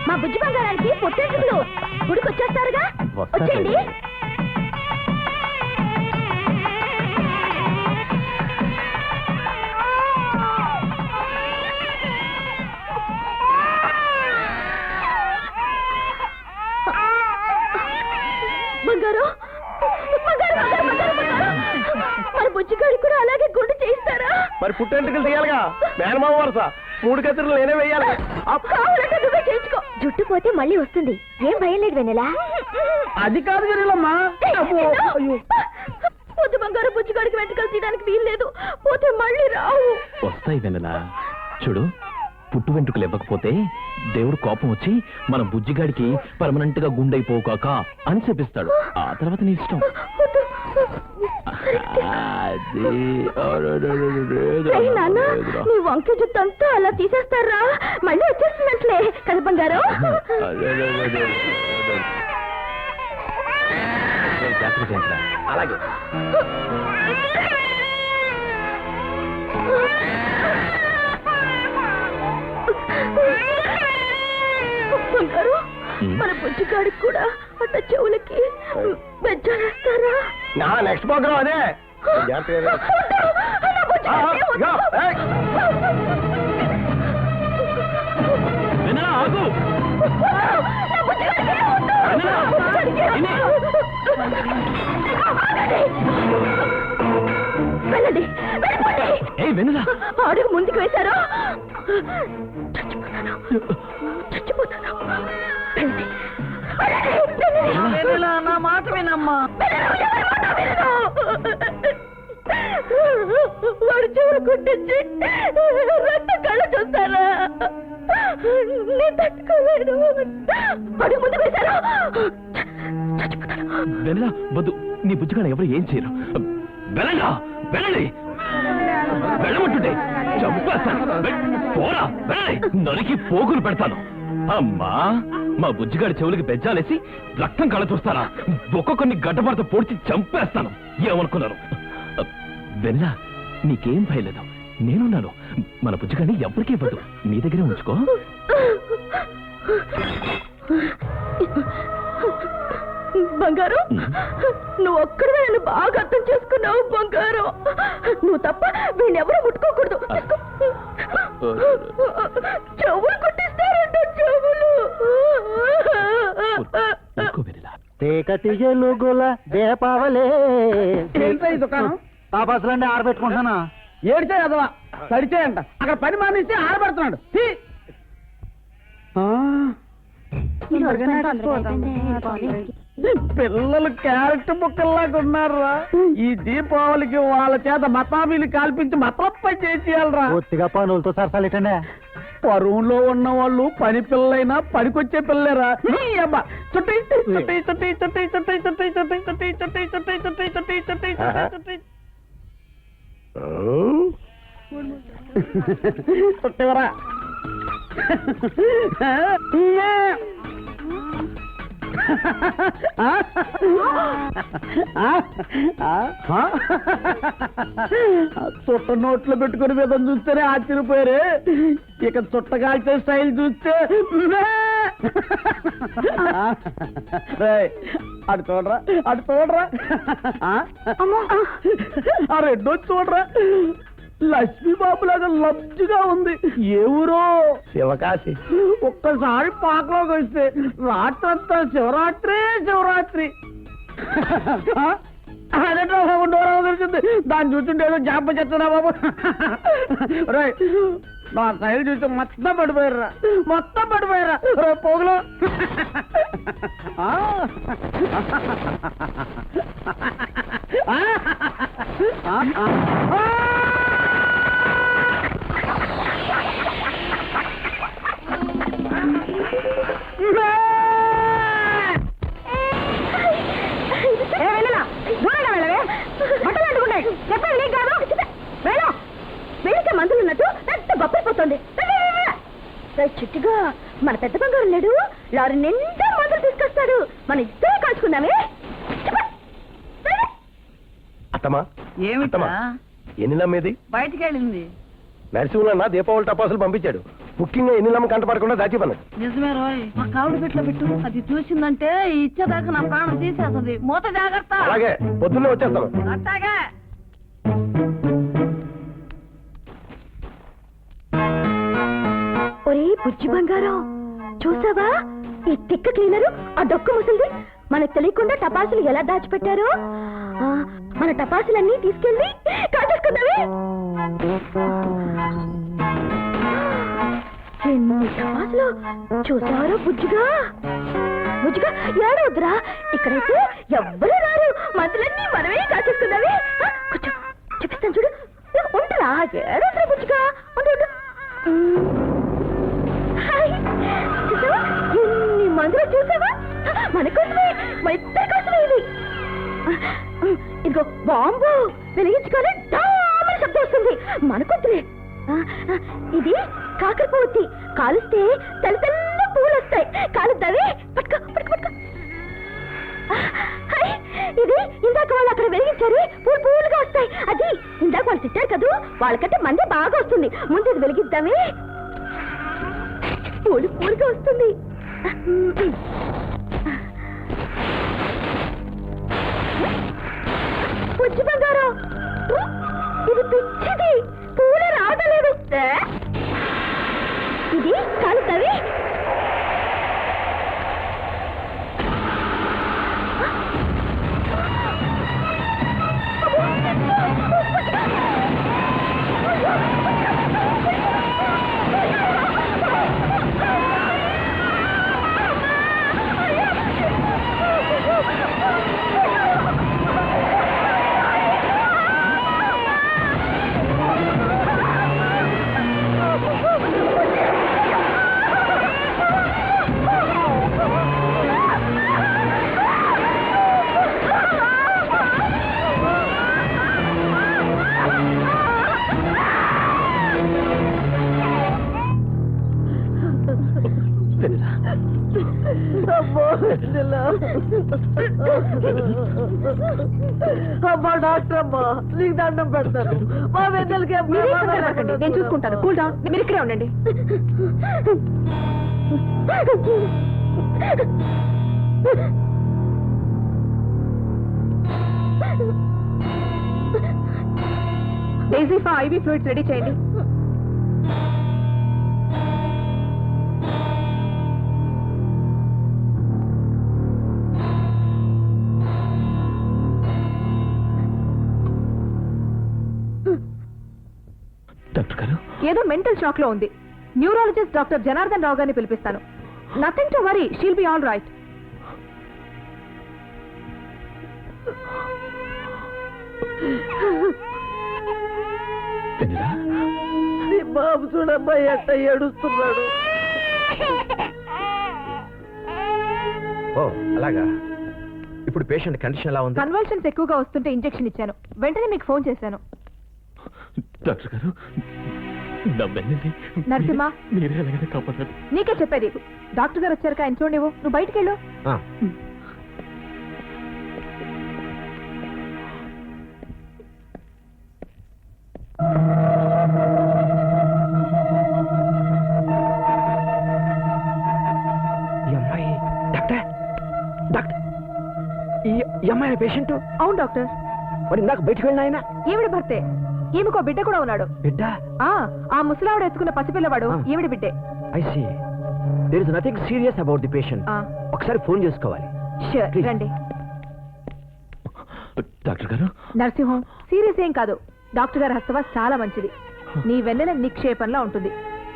మా బుజ్జి బంగారానికి పొట్టేంటులు గుడికి వచ్చేస్తారుగా, వచ్చేయండి. బంగారు మరి బుజ్జిగాడికి కూడా అలాగే గుండు చేయిస్తారా? మరి పుట్టెంటుకలు తీయాలిగా, మేనమామ వరుస 3 కత్తిరలు నేనే వెయ్యాలి. కావాలంటే నువ్వే చేయించుకో. జుట్టు పోతే మళ్ళీ వస్తుంది, ఏం భయం లేదు వెన్నెలా. అది కాదు వెన్నెలమ్మా. పొద్దు బంగారు బుజ్జిగాడికి వెంటకలు తీయడానికి వీల్లేదు, పోతే మళ్ళీ రావు. వస్తాయి వెన్నెలా. చూడు, పుట్టు వెంట్రుకలు ఇవ్వకపోతే దేవుడు కోపం వచ్చి మన బుజ్జిగాడికి పర్మనెంట్ గా గుండైపోకాక అని చెప్పిస్తాడు. ఆ తర్వాత నీ ఇష్టం. నీ వంక జుట్టు అంతా అలా తీసేస్తారా? మళ్ళీ వచ్చేస్తున్నట్లే కదా బంగారు. అలాగే బంగారు, మన బుజ్జిగాడికి కూడా అట్ట చెవులకి బెజ్జాలేస్తారా? నెక్స్ట్ ప్రోగ్రామ్ అదే. వెళ్ళండి, అడుగు ముందుకు వేశారు. నా మాట వినమ్మా. వాడు చెవులు కుట్టించి రక్త కళ్ళ చూస్తారా? నేను తట్టుకోలేను. అడుగు ముందు వేశారు. వెనలా వద్దు, నీ బుజ్జిగాడు ఎవరు ఏం చేయరు. వెళ్ళండి, వెళ్ళండి, వెళ్ళమంటుంటే పోరా, వెళ్ళండి, నరికి పోగులు పెడతాను. అమ్మా, మా బుజ్జిగాడి చెవులకి బెజ్జాలేసి రక్తం కళ్ళ చూస్తారా? ఒక్కొక్కరిని గడ్డపడత పొడిచి చంపేస్తాను. ఏమనుకున్నారు? వెన్నా, నీకేం భయలేదు, నేనున్నాను. మన బుజ్జిగాడిని ఎవరికీ ఇవ్వదు, నీ దగ్గరే ఉంచుకో. బంగారు, నువ్వు ఒక్కడే నన్ను బాగా అర్థం చేసుకున్నావు బంగారు. నువ్వు తప్ప వీళ్ళెవరూ ముట్టుకోకూడదు. చెవులు కుట్టిస్తారంట, చెవులు. చీకటి ఎలుగుల దీపావళే. దుకాణం తాపాసులండి ఆరబెట్టుకుంటున్నానా? ఏడిచే అదవా సరిచేయంట. అక్కడ పని మానేసి ఆరబెడుతున్నాడు. పిల్లలు క్యారెట్ ముక్కల్లాగా ఉన్నారా? ఈ దీపావళికి వాళ్ళ చేత మతాబీలు కాల్పించి మతలప్పై చేసేయాలరా. ఒత్తిగా పనులతో సరసాలేటండి. పరువులో ఉన్న వాళ్ళు పని పిల్లలైనా పనికొచ్చే పిల్లలేరా? చుట్టి చుట్టి చుట్టి చుట్టి చుట్టి చుట్టి చుట్టి చుట్టి చుట్టి చుట్టి చుట్టి చుట్టి చుట్టి చుట్టి చుట్టివరా. చుట్ట నోట్లో పెట్టుకుని మీద చూస్తేనే ఆశ్చర్యపోయారే, ఇక చుట్ట కాల్చే స్టైల్ చూస్తే అటు చూడరా, అటు చూడరా, ఆ రెండో చూడరా. లక్ష్మీబాబులాగా లబ్జుగా ఉంది. ఏ ఊరో? శివకాశి. ఒక్కసారి పాకలోకి వస్తే రాత్రంతా శివరాత్రి శివరాత్రి. అదేంటో తెలిసింది. దాన్ని చూస్తుంటే ఏదో జాప చెప్తున్నా బాబు. రే, నా సైడ్ చూసి మొత్తం పడిపోయారా, మొత్తం పడిపోయారా రే పోగులు. మందులు ఉన్నట్టు పెద్ద బొప్పైపోతుంది. చుట్టుగా మన పెద్ద బంగారు లేడు, లారీ నిండా మందులు తీసుకొస్తాడు. మన ఇద్దరు కాల్చుకుందామే. అత్తమా, ఏమిటా? ఎన్ని నమ్మేది? బయటికి వెళ్ళింది. నరసింహులన్న దీపావళి టపాసులు పంపించాడు. ముఖ్యంగా ఎన్ని కంట పడకుండా దాచిపన్నది. నిజమే రోయ్, మా కావుడు పెట్లో పెట్టు. అది చూసిందంటే ఇచ్చేదాకా నా ప్రాణం తీసేస్తుంది. మూత జాగ్రత్త. అలాగే పొద్దున్నే వచ్చేస్తాను. అట్టాగే. ఒరే బుజ్జి బంగారం, చూసావా ఈ తిక్క క్లీనరు ఆ డొక్క ముసలిది మనకు తెలియకుండా టపాసులు ఎలా దాచిపెట్టారో. మన టపాసులన్నీ తీసుకెళ్ళి కాజేసుకుందామే. ఎన్ని టపాసులు చూసారో. బుజ్జిగా బుజ్జిగా ఏడవద్దురా, ఇక్కడైతే ఎవ్వరూ రారు. మందులన్నీ మనమే కాచేసుకుందామే. కొంచెం చూపిస్తాను చూడు. ఉంటురా, ఏడవద్దురా బుజ్జిగా. ఉండు. చూసావా ఎన్ని మందులు, చూసావా? మన కోసమే, మన ఇద్దరి కోసమే ఇది. ఇదిగో బాంబు వెలిగించుకొని డామని శబ్దం వస్తుంది. మనకొద్దులే. ఇది కాకరపువ్వు. కాలుస్తే తెల్ల తెల్ల పూలు వస్తాయి. కాలుద్దావే. పట్టుకో పట్టుకో పట్టుకో. ఇది ఇందాక వాళ్ళు అక్కడ వెలిగించారు, పూలు పూలుగా వస్తాయి. అది ఇందాక వాళ్ళు తిట్టారు కదూ, వాళ్ళకంటే మంది బాగా వస్తుంది. ముందు ఇది వెలిగిద్దామే. పూలు పూలుగా వస్తుంది. బుజ్జి బంగారం, ఇది పిచ్చిది, పూలు రాగలేదు. ఇది కాలుతావి. అమ్మా డాక్టర్ అమ్మా, నీకు దండం పెడతాను. మా వెన్నెలకి నేను చూసుకుంటాను. కూల్ డౌన్, మీరు ఇక్కడే ఉండండి. డేజీఫా ఐవీ ఫ్లూయిడ్స్ రెడీ చేయండి. డాక్టర్ గారు, ఏదో మెంటల్ షాక్ లో ఉంది. న్యూరాలజిస్ట్ డాక్టర్ జనార్దన్ రావు గారిని పిలిపిస్తాను. Nothing to worry, she'll be all right. బాబు చూడమ్మా ఎట్ట ఏడుస్తున్నాడు. ఓ అలాగా. ఇప్పుడు పేషెంట్ కండిషన్ ఎలా ఉంది? కన్వల్షన్స్ ఎక్కువగా వస్తుంటే ఇంజెక్షన్ ఇచ్చాను. వెంటనే మీకు ఫోన్ చేశాను. డాక్టర్ గారు, నా వెన్నెల్ని నరసింహ, మీరే ఎలాగైనా కాపాడాలి. నీకే చెప్పేది. డాక్టర్ గారు వచ్చారు, ఆయన చూడనివ్వు. నువ్వు బయటికి వెళ్ళు. ఈ అమ్మాయి పేషెంట్? అవును డాక్టర్. మరి ఇందాక బయటకు వెళ్ళిన ఆయన ఈవిడ భర్తే. ఈమెకో బిడ్డ కూడా ఉన్నాడు. బిడ్డ? ఆ ముసలావిడ ఎత్తుకున్న పసిపిల్లవాడు ఈవిడ బిడ్డే. I see. There is nothing serious about the patient. ఒకసారి ఫోన్ చేసుకోవాలి. ష్యూర్, రండి. డాక్టర్ గారు, నరసింహం, సీరియస్ ఏం కాదు. డాక్టర్ గారి హస్తవాస్ చాలా మంచిది. నీ వెన్నెల నిక్షేపంలా ఉంటుంది.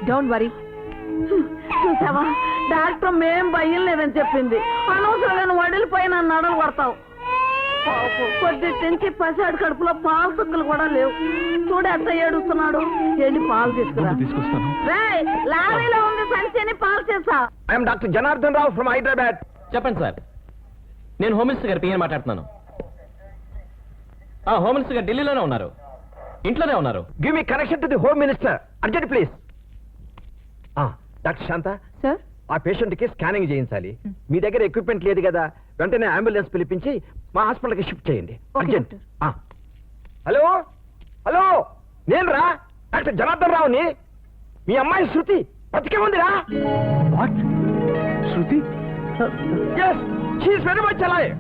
Don't worry. చూసావా, డాక్టర్ మేం భయం లేదని చెప్పింది. అనవసరంగా వడిలిపోయి నన్ను నడలు కొడతావు. పొద్దుటి పసివాడి కడుపులో పాలు తుక్కులు కూడా లేవు. చూడు ఎంత ఏడుస్తున్నాడు. వెళ్ళి పాలు తీసుకురా. లారీలో ఉంది సంచిని పాలు చేసా. I'm doctor Janardhan Rao from Hyderabad. చెప్పండి సార్, నేను హోమ్ మినిస్టర్ గారి పిఎన్ మాట్లాడుతున్నాను. హోమ్ మినిస్టర్ గారు ఢిల్లీలోనే ఉన్నారు, ఇంట్లోనే ఉన్నారు. Give me connection to the home minister urgent please. Doctor Shanta, sir, ఆ పేషెంట్ కి స్కానింగ్ చేయించాలి. మీ దగ్గర ఎక్విప్మెంట్ లేదు కదా, వెంటనే అంబులెన్స్ పిలిపించి మా హాస్పిటల్కి షిఫ్ట్ చేయండి. అర్జెంట్. హలో హలో, నేను రా డాక్టర్ జనార్దన్ రావుని. మీ అమ్మాయి శృతి బతికే ఉందిరా. What Shruti yes she is very much alive.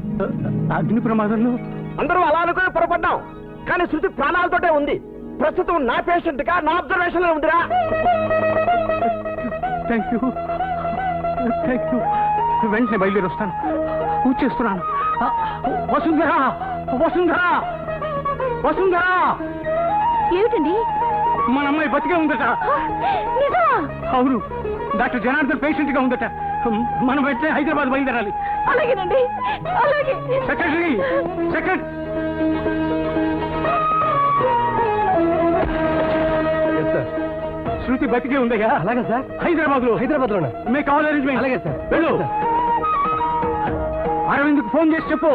అగ్ని ప్రమాదంలో అందరూ అలా అనుకుని పొరపడ్డాం, కానీ శృతి ప్రాణాలతోటే ఉంది. ప్రస్తుతం నా పేషెంట్ గా నా అబ్జర్వేషన్ లో ఉందిరా. థ్యాంక్ యూ వెంటనే బయలుదేరి వస్తాను. పూజ చేస్తున్నాను. వసుంధర వసుంధర వసుంధర ఏమిటండి? మన అమ్మాయి బతికే ఉందట. నిజమా? అవును, డాక్టర్ జనార్దన్ పేషెంట్ గా ఉందట. మనం వెంటనే హైదరాబాద్ బయలుదేరాలి. అలాగేనండి, అలాగే. సెక్రటరీ శృతి బతికే ఉందయ్యా. అలాగే సార్. హైదరాబాద్ లో మీకు కావాలి అరేంజ్మెంట్. అలాగే సార్. వెళ్ళు. అరవింద్కి ఫోన్ చేసి చెప్పు.